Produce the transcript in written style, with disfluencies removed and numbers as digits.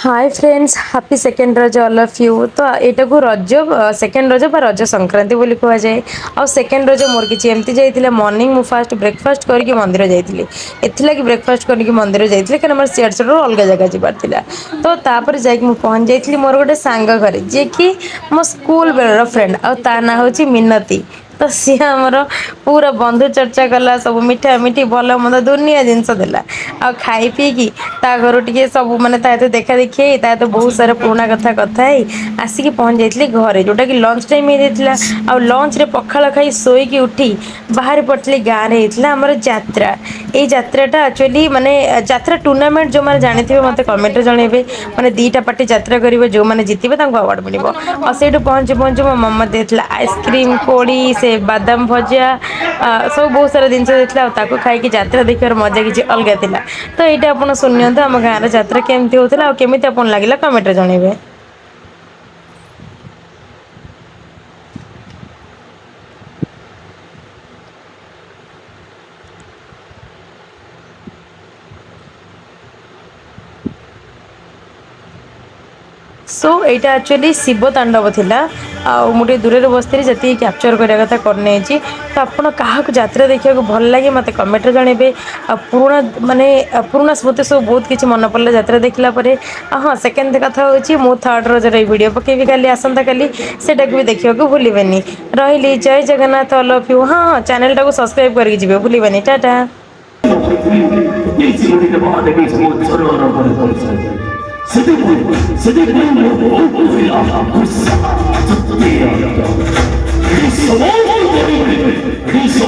Hi friends happy second रज all of you तो एटा को रज सेकेंड रज बा रज संक्रांति बोली कह जाए आ सेकेंड रज मोर किछि एमती जाइतिले मॉर्निंग मु फास्ट ब्रेकफास्ट करके मंदिर जाइतिली एथिला कि ब्रेकफास्ट करके मंदिर जाइतिले कारण हमर सियार सर अलग जगह जिबार थिला तो तापर जाई मु पहुंच जाइतिली मोर गोटे सांग घरे जे कि मो स्कूल बेलर फ्रेंड आ ता ना होची मिनती तो सी आमर पूरा बंधु चर्चा कला सब मिठा मिठी भल मंद दुनिया जिनस देला आ खाई पी की ता घर टिके सब माने ता देखा देखी ता बहुत सारा पुराना कथा कथा ही आसिक पहुंच जाइए घरे जोटा कि लंच टाइम हो आ लंच रे पखाल खाई शोईकी उठी बाहर पड़ती गाँव में होता आमर जात्रा ये जात्राटा एक्चुअली माने जात्रा टूर्नामेंट जो मैंने जानी थे मत कमेंट जनइबे माने दीटा पार्टी जात्रा करेंगे जो मैंने जितबे अवार्ड मिल और से पहुँचे पहुँचे मो मम्मा देता आइसक्रीम कोड़ी से बादाम भजा सब बहुत सारा जिन देता खाई जात्रा देखार मजा किसी अलग थिला तो ये आप शुणु आम गाँव जात्रा केमती होता और केमी आपन लगे कमेंट जनइबे। सो यहाँ एक्चुअली शिव तांडव थिला मुझे दूर बसती जी कैप्चर करने कथा करने तो आपड़ क्या जात्रा देखा भल लगे मत कमेंट जनइबे पुराना माने पुराना स्मृति सब बहुत किसी मन पड़ला जात्रा देखला हाँ सेकेंड कथा हूँ थर्ड रजर वीडियो पकेबी काली आसंता काली सेटा भी देखा भूलें रही जय जगन्नाथ ऑल ऑफ यू हाँ हाँ चैनल टाको सब्सक्राइब करके जी भूलें टाटा। He's